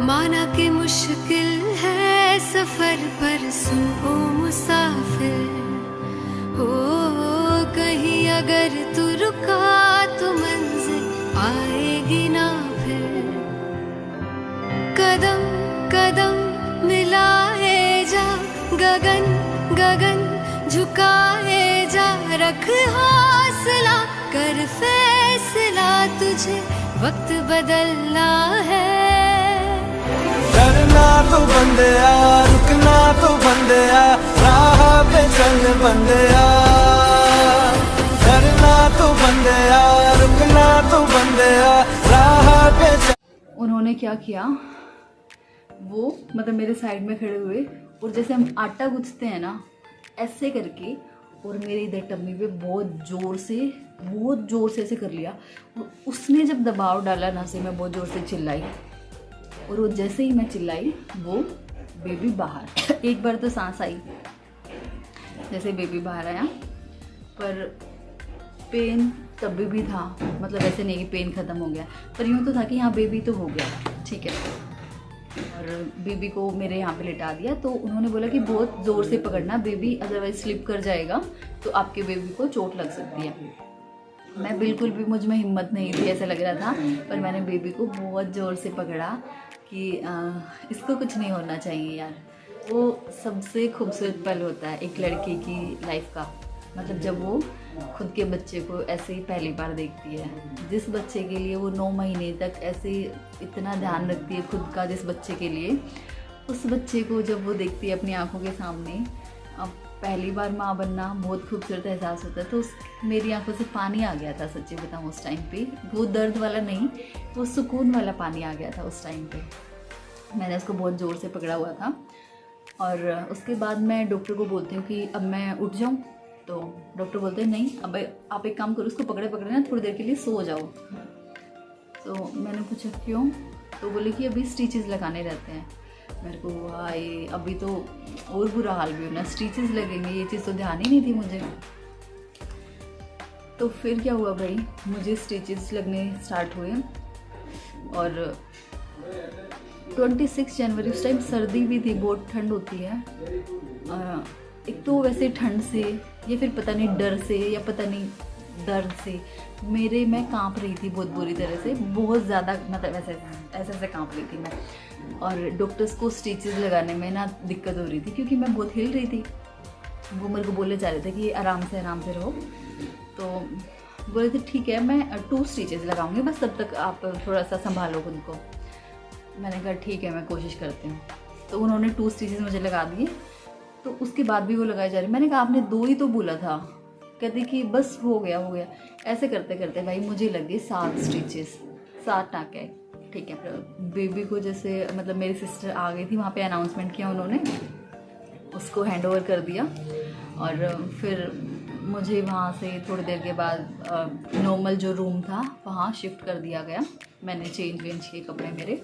माना कि मुश्किल है सफर पर सुन ओ मुसाफिर हो, कहीं अगर तू रुका तो मंजिल आएगी ना फिर। कदम कदम मिलाए जा, गगन गगन झुकाए जा, रख हौसला कर फैसला, तुझे वक्त बदलना है। डरना तो बंदिया, रुकना तो बंदिया, राह पे चल बंदिया। डरना तो बंदिया, रुकना तो बंदिया, राह पे चल। उन्होंने क्या किया, वो मतलब मेरे साइड में खड़े हुए और जैसे हम आटा गूंथते हैं ना ऐसे करके, और मेरे इधर टम्मी पे बहुत ज़ोर से ऐसे कर लिया। और उसने जब दबाव डाला ना से मैं बहुत ज़ोर से चिल्लाई, और वो जैसे ही मैं चिल्लाई वो बेबी बाहर। एक बार तो सांस आई जैसे बेबी बाहर आया, पर पेन तब भी था, मतलब ऐसे नहीं कि पेन ख़त्म हो गया, पर यूँ तो था कि हाँ बेबी तो हो गया, ठीक है। और बेबी को मेरे यहाँ पे लिटा दिया, तो उन्होंने बोला कि बहुत ज़ोर से पकड़ना, बेबी अदरवाइज स्लिप कर जाएगा तो आपके बेबी को चोट लग सकती है। मैं बिल्कुल भी, मुझ में हिम्मत नहीं थी, ऐसा लग रहा था, पर मैंने बेबी को बहुत ज़ोर से पकड़ा कि इसको कुछ नहीं होना चाहिए यार। वो सबसे खूबसूरत पल होता है एक लड़के की लाइफ का, मतलब जब वो खुद के बच्चे को ऐसे ही पहली बार देखती है। जिस बच्चे के लिए वो 9 महीने तक ऐसे इतना ध्यान रखती है खुद का, जिस बच्चे के लिए, उस बच्चे को जब वो देखती है अपनी आंखों के सामने, अब पहली बार माँ बनना बहुत खूबसूरत एहसास होता है। तो मेरी आंखों से पानी आ गया था, सच्ची बताऊँ उस टाइम पे। वो दर्द वाला नहीं, वो सुकून वाला पानी आ गया था उस टाइम पे। मैंने उसको बहुत ज़ोर से पकड़ा हुआ था। और उसके बाद मैं डॉक्टर को बोलती हूँ कि अब मैं उठ जाऊँ, तो डॉक्टर बोलते हैं नहीं, अब आप एक काम करो, उसको पकड़े पकड़े ना थोड़ी देर के लिए सो जाओ। तो मैंने पूछा क्यों, तो बोले कि अभी स्टिचेस लगाने रहते हैं। मेरे को आए अभी तो और बुरा हाल भी होना, स्टिचेस लगेंगे, ये चीज़ तो ध्यान ही नहीं थी मुझे। तो फिर क्या हुआ भाई, मुझे स्टिचेस लगने स्टार्ट हुए, और 26 जनवरी उस टाइम सर्दी भी थी, बहुत ठंड होती है। एक तो वैसे ठंड से या फिर पता नहीं डर से या पता नहीं दर्द से मैं कांप रही थी बहुत बुरी तरह से, बहुत ज़्यादा, मतलब ऐसे कांप रही थी मैं। और डॉक्टर्स को स्टिचेस लगाने में ना दिक्कत हो रही थी क्योंकि मैं बहुत हिल रही थी। वो मेरे को बोले जा रहे थे कि आराम से रहो, तो बोले थे ठीक है मैं 2 स्टिचेस लगाऊंगी, बस तब तक आप थोड़ा सा संभालो खुद को। मैंने कहा ठीक है मैं कोशिश करती हूँ। तो उन्होंने 2 स्टिचेस मुझे लगा दिए, तो उसके बाद भी वो लगाए जा रहे। मैंने कहा आपने 2 ही तो बोला था, कहती कि बस हो गया। ऐसे करते करते भाई मुझे लगे 7 स्टिचेस, 7 टाँके, ठीक है। बेबी को जैसे, मतलब मेरी सिस्टर आ गई थी, वहाँ पे अनाउंसमेंट किया उन्होंने, उसको हैंड ओवर कर दिया। और फिर मुझे वहाँ से थोड़ी देर के बाद नॉर्मल जो रूम था वहाँ शिफ्ट कर दिया गया। मैंने चेंज किए कपड़े मेरे,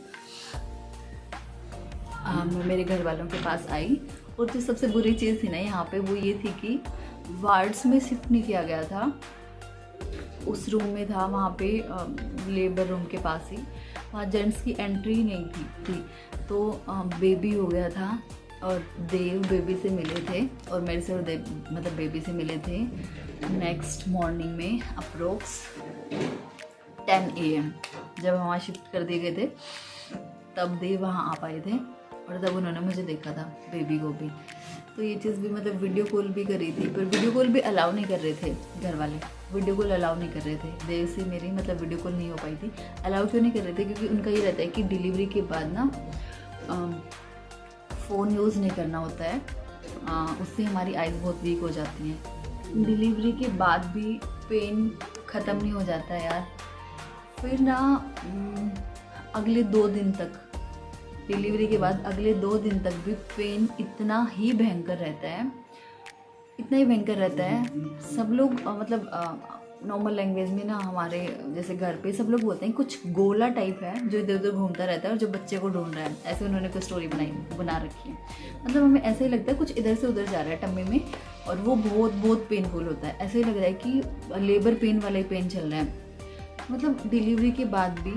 मैं मेरे घर वालों के पास आई। और जो सबसे बुरी चीज़ थी ना यहाँ पे वो ये थी कि वार्ड्स में शिफ्ट नहीं किया गया था, उस रूम में था, वहाँ पे लेबर रूम के पास ही, वहाँ जेंट्स की एंट्री नहीं थी। तो बेबी हो गया था और देव बेबी से मिले थे, और मेरे से मतलब बेबी से मिले थे नेक्स्ट मॉर्निंग में अप्रोक्स 10 AM। जब वहाँ शिफ्ट कर दिए गए थे तब देव वहाँ आ पाए थे, और तब उन्होंने मुझे देखा था, बेबी को भी। तो ये चीज़ भी, मतलब वीडियो कॉल भी करी थी, पर वीडियो कॉल भी अलाउ नहीं कर रहे थे घर वाले, वीडियो कॉल अलाउ नहीं कर रहे थे। देव से मेरी मतलब वीडियो कॉल नहीं हो पाई थी। अलाउ क्यों नहीं कर रहे थे, क्योंकि उनका ये रहता है कि डिलीवरी के बाद ना फ़ोन यूज़ नहीं करना होता है, उससे हमारी आइज़ बहुत वीक हो जाती हैं। डिलीवरी के बाद भी पेन ख़त्म नहीं हो जाता है यार। फिर ना अगले 2 दिन तक, डिलीवरी के बाद अगले 2 दिन तक भी पेन इतना ही भयंकर रहता है, सब लोग मतलब नॉर्मल लैंग्वेज में ना हमारे जैसे घर पे सब लोग बोलते हैं कुछ गोला टाइप है जो इधर उधर घूमता रहता है और जो बच्चे को ढूंढ रहा है, ऐसे उन्होंने कोई स्टोरी बना रखी है। मतलब हमें ऐसे ही लगता है कुछ इधर से उधर जा रहा है टम्मी में, और वो बहुत बहुत पेनफुल होता है। ऐसे ही लग रहा है कि लेबर पेन वाला ही पेन चल रहा है। मतलब डिलीवरी के बाद भी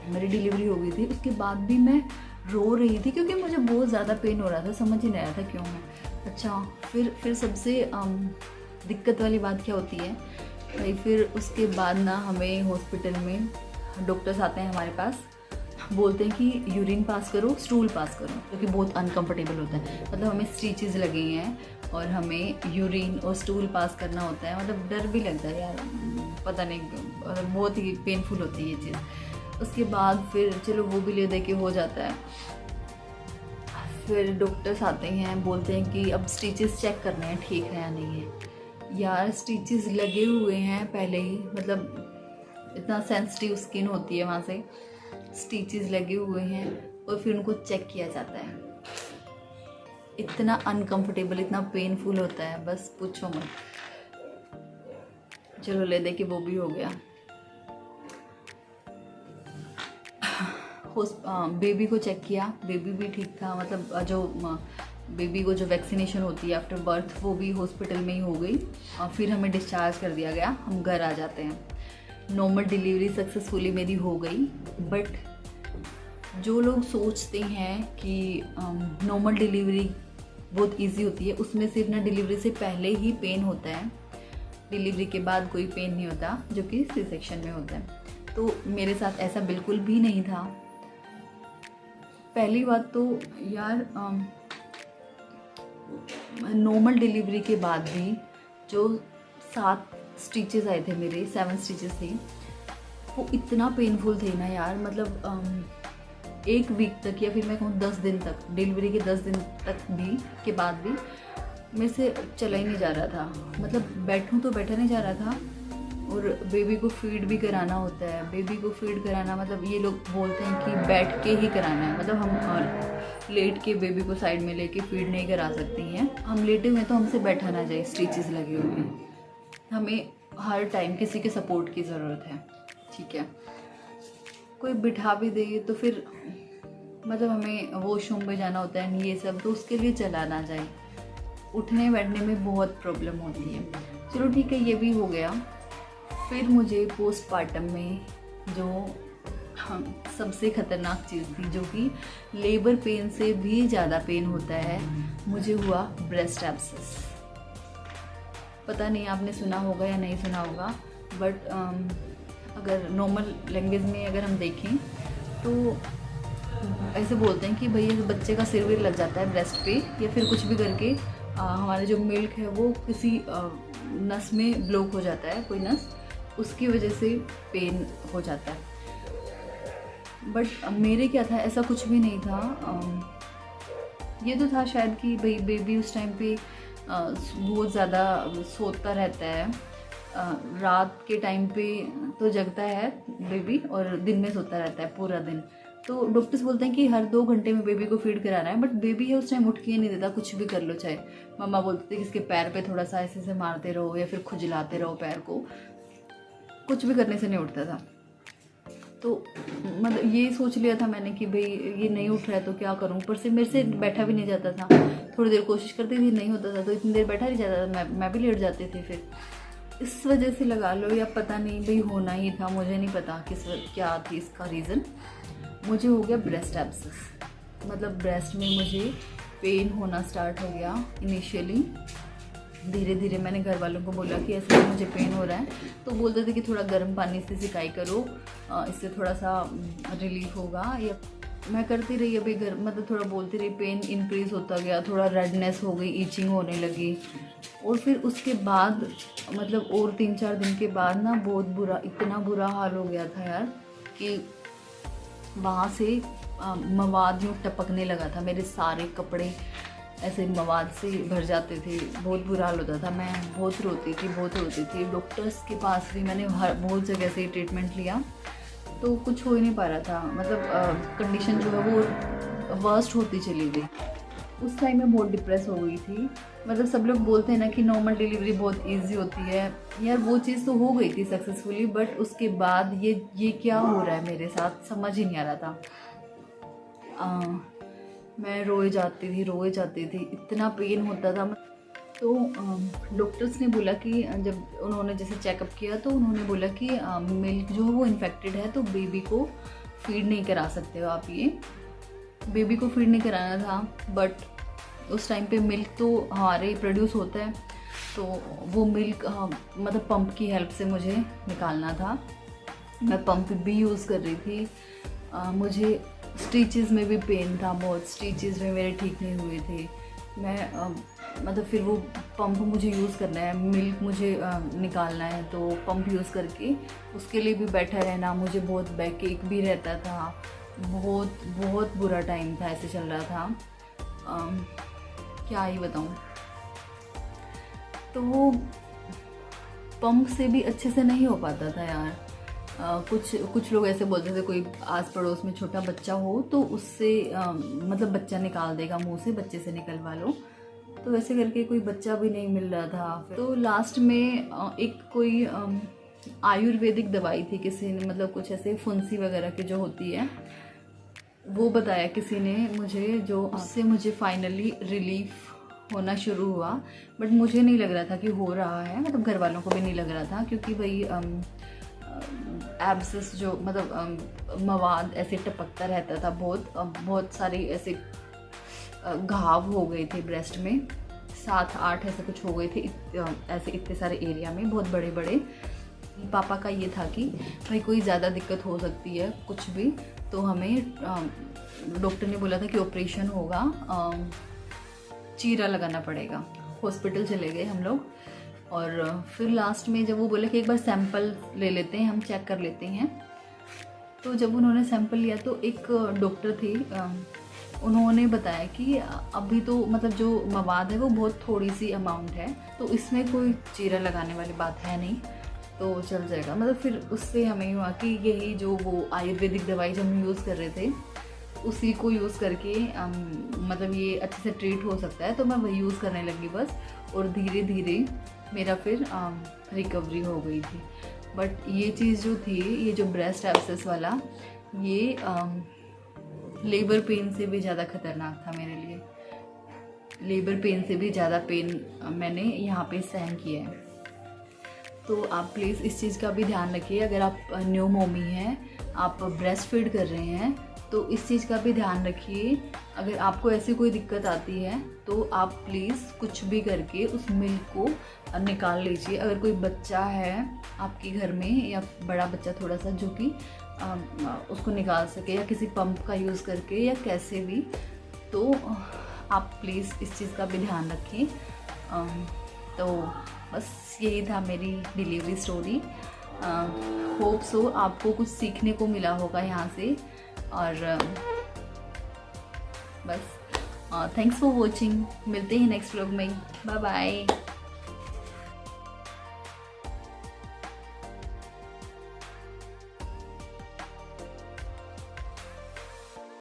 मेरी डिलीवरी हो गई थी, उसके बाद भी मैं रो रही थी क्योंकि मुझे बहुत ज़्यादा पेन हो रहा था, समझ ही नहीं आया था क्यों मैं। अच्छा, फिर सबसे दिक्कत वाली बात क्या होती है भाई, फिर उसके बाद ना हमें हॉस्पिटल में डॉक्टर्स आते हैं हमारे पास, बोलते हैं कि यूरिन पास करो, स्टूल पास करो, क्योंकि बहुत अनकंफर्टेबल होता है। मतलब हमें स्टिचेस लगी हैं और हमें यूरिन और स्टूल पास करना होता है। मतलब डर भी लगता है यार, पता नहीं, बहुत ही पेनफुल होती है ये चीज़। उसके बाद फिर चलो वो भी ले दे के हो जाता है। फिर डॉक्टर्स आते हैं, बोलते हैं कि अब स्टिचेस चेक करने हैं ठीक है या नहीं है। यार स्टिचेस लगे हुए हैं पहले ही, मतलब इतना सेंसिटिव स्किन होती है वहाँ से, स्टिचेस लगे हुए हैं और फिर उनको चेक किया जाता है। इतना अनकंफर्टेबल, इतना पेनफुल होता है, बस पूछो मत। चलो ले दे के वो भी हो गया। बेबी को चेक किया, बेबी भी ठीक था। मतलब जो बेबी को जो वैक्सीनेशन होती है आफ्टर बर्थ, वो भी हॉस्पिटल में ही हो गई। और फिर हमें डिस्चार्ज कर दिया गया, हम घर आ जाते हैं। नॉर्मल डिलीवरी सक्सेसफुली मेरी हो गई। बट जो लोग सोचते हैं कि नॉर्मल डिलीवरी बहुत इजी होती है, उसमें सिर्फ ना डिलीवरी से पहले ही पेन होता है, डिलीवरी के बाद कोई पेन नहीं होता, जो कि सी सेक्शन में होता है। तो मेरे साथ ऐसा बिल्कुल भी नहीं था। पहली बात तो यार, नॉर्मल डिलीवरी के बाद भी जो 7 स्टिचेस आए थे मेरे, 7 स्टिचेस थे, वो इतना पेनफुल थे ना यार। मतलब 1 वीक तक, या फिर मैं कहूँ 10 दिन तक, डिलीवरी के 10 दिन तक भी के बाद भी मेरे से चला ही नहीं जा रहा था। मतलब बैठूँ तो बैठा नहीं जा रहा था। और बेबी को फीड भी कराना होता है। बेबी को फीड कराना मतलब ये लोग बोलते हैं कि बैठ के ही कराना है। मतलब हम लेट के बेबी को साइड में लेके फीड नहीं करा सकती हैं। हम लेटे हुए तो हमसे बैठा ना जाए, स्टिचेस लगे हुए हैं। हमें हर टाइम किसी के सपोर्ट की ज़रूरत है, ठीक है। कोई बिठा भी दे तो फिर मतलब हमें वॉशरूम में जाना होता है, ये सब, तो उसके लिए चला ना जाए। उठने बैठने में बहुत प्रॉब्लम होती है। चलो ठीक है, ये भी हो गया। फिर मुझे पोस्टपार्टम में जो सबसे ख़तरनाक चीज़ थी, जो कि लेबर पेन से भी ज़्यादा पेन होता है, मुझे हुआ ब्रेस्ट एब्सेस। पता नहीं आपने सुना होगा या नहीं सुना होगा, बट अगर नॉर्मल लैंग्वेज में अगर हम देखें तो ऐसे बोलते हैं कि भई बच्चे का सिर विर लग जाता है ब्रेस्ट पे, या फिर कुछ भी करके हमारा जो मिल्क है वो किसी नस में ब्लॉक हो जाता है, कोई नस, उसकी वजह से पेन हो जाता है। बट मेरे क्या था, ऐसा कुछ भी नहीं था। ये तो था शायद कि भाई बेबी उस टाइम पे बहुत ज़्यादा सोता रहता है। रात के टाइम पे तो जगता है बेबी और दिन में सोता रहता है पूरा दिन। तो डॉक्टर्स बोलते हैं कि हर 2 घंटे में बेबी को फीड कराना है। बट बेबी है उस टाइम उठ के नहीं देता, कुछ भी कर लो। चाहे मम्मा बोलते थे कि इसके पैर पे थोड़ा सा ऐसे से मारते रहो या फिर खुजलाते रहो पैर को, कुछ भी करने से नहीं उठता था। तो मतलब ये सोच लिया था मैंने कि भाई ये नहीं उठ रहा है तो क्या करूँ। ऊपर से मेरे से बैठा भी नहीं जाता था। थोड़ी देर कोशिश करती थी, नहीं होता था तो इतनी देर बैठा नहीं जाता था, मैं भी लेट जाती थी। फिर इस वजह से लगा लो या पता नहीं भाई होना ही था, मुझे नहीं पता क्या थी इसका रीज़न। मुझे हो गया ब्रेस्ट एब्सेस। मतलब ब्रेस्ट में मुझे पेन होना स्टार्ट हो गया इनिशियली। धीरे धीरे मैंने घर वालों को बोला कि ऐसे मुझे पेन हो रहा है, तो बोलते थे कि थोड़ा गर्म पानी से सिकाई करो, इससे थोड़ा सा रिलीफ होगा। या मैं करती रही, अभी घर मतलब थोड़ा बोलती रही, पेन इंक्रीज़ होता गया, थोड़ा रेडनेस हो गई, ईचिंग होने लगी। और फिर उसके बाद मतलब और 3-4 दिन के बाद ना बहुत बुरा, इतना बुरा हाल हो गया था यार कि वहाँ से मवाद यूँ टपकने लगा था। मेरे सारे कपड़े ऐसे मवाद से भर जाते थे, बहुत बुरा हाल होता था। मैं बहुत रोती थी। डॉक्टर्स के पास भी मैंने बहुत जगह से ट्रीटमेंट लिया तो कुछ हो ही नहीं पा रहा था। मतलब कंडीशन जो है वो वर्स्ट होती चली गई। उस टाइम मैं बहुत डिप्रेस हो गई थी। मतलब सब लोग बोलते हैं ना कि नॉर्मल डिलीवरी बहुत इजी होती है, यार वो चीज़ तो हो गई थी सक्सेसफुली, बट उसके बाद ये क्या हो रहा है मेरे साथ, समझ ही नहीं आ रहा था। मैं रोए जाती थी, इतना पेन होता था। तो डॉक्टर्स ने बोला कि जब उन्होंने जैसे चेकअप किया तो उन्होंने बोला कि मिल्क जो है वो इन्फेक्टेड है, तो बेबी को फीड नहीं करा सकते हो आप। ये बेबी को फीड नहीं कराना था, बट उस टाइम पे मिल्क तो हमारे प्रोड्यूस होता है, तो वो मिल्क मतलब पंप की हेल्प से मुझे निकालना था। मैं पंप भी यूज़ कर रही थी। मुझे स्टिचेस में भी पेन था बहुत, स्टिचेस में मेरे ठीक नहीं हुए थे। मैं मतलब फिर वो पंप मुझे यूज़ करना है, मिल्क मुझे निकालना है, तो पंप यूज़ करके उसके लिए भी बैठा रहना, मुझे बहुत बैक एक भी रहता था। बहुत बहुत बुरा टाइम था, ऐसे चल रहा था। क्या ही बताऊँ। तो वो पंप से भी अच्छे से नहीं हो पाता था यार। कुछ लोग ऐसे बोलते थे कोई आस पड़ोस में छोटा बच्चा हो तो उससे मतलब बच्चा निकाल देगा मुंह से, बच्चे से निकलवा लो। तो वैसे करके कोई बच्चा भी नहीं मिल रहा था। तो लास्ट में एक कोई आयुर्वेदिक दवाई थी, किसी ने मतलब कुछ ऐसे फुंसी वगैरह की जो होती है वो बताया किसी ने मुझे, जो उससे मुझे फाइनली रिलीफ होना शुरू हुआ। बट मुझे नहीं लग रहा था कि हो रहा है, मतलब घर वालों को भी नहीं लग रहा था, क्योंकि भाई एब्सेस जो मतलब मवाद ऐसे टपकता रहता था, बहुत सारे ऐसे घाव हो गए थे ब्रेस्ट में, 7-8 ऐसे कुछ हो गए थे ऐसे इतने सारे एरिया में, बहुत बड़े बड़े। पापा का ये था कि भाई कोई ज़्यादा दिक्कत हो सकती है कुछ भी, तो हमें डॉक्टर ने बोला था कि ऑपरेशन होगा, चीरा लगाना पड़ेगा। हॉस्पिटल चले गए हम लोग, और फिर लास्ट में जब वो बोले कि एक बार सैंपल ले लेते हैं, हम चेक कर लेते हैं, तो जब उन्होंने सैंपल लिया तो एक डॉक्टर थे, उन्होंने बताया कि अभी तो मतलब जो मवाद है वो बहुत थोड़ी सी अमाउंट है, तो इसमें कोई चीरा लगाने वाली बात है नहीं, तो चल जाएगा। मतलब फिर उससे हमें हुआ कि यही जो वो आयुर्वेदिक दवाई जो हम यूज़ कर रहे थे उसी को यूज़ करके मतलब ये अच्छे से ट्रीट हो सकता है, तो मैं वही यूज़ करने लगी बस, और धीरे धीरे मेरा फिर रिकवरी हो गई थी। बट ये चीज़ जो थी, ये जो ब्रेस्ट एब्सेस वाला, ये लेबर पेन से भी ज़्यादा खतरनाक था मेरे लिए। लेबर पेन से भी ज़्यादा पेन मैंने यहाँ पे सहन किया है। तो आप प्लीज़ इस चीज़ का भी ध्यान रखिए। अगर आप न्यू मॉमी हैं, आप ब्रेस्ट फीड कर रहे हैं, तो इस चीज़ का भी ध्यान रखिए। अगर आपको ऐसी कोई दिक्कत आती है तो आप प्लीज़ कुछ भी करके उस मिल्क को निकाल लीजिए। अगर कोई बच्चा है आपके घर में या बड़ा बच्चा थोड़ा सा, जो कि उसको निकाल सके, या किसी पंप का यूज़ करके या कैसे भी, तो आप प्लीज़ इस चीज़ का भी ध्यान रखें। तो बस यही था मेरी डिलीवरी स्टोरी। होप सो आपको कुछ सीखने को मिला होगा यहाँ से, और बस थैंक्स फॉर वॉचिंग। मिलते हैं नेक्स्ट व्लॉग में। Bye bye.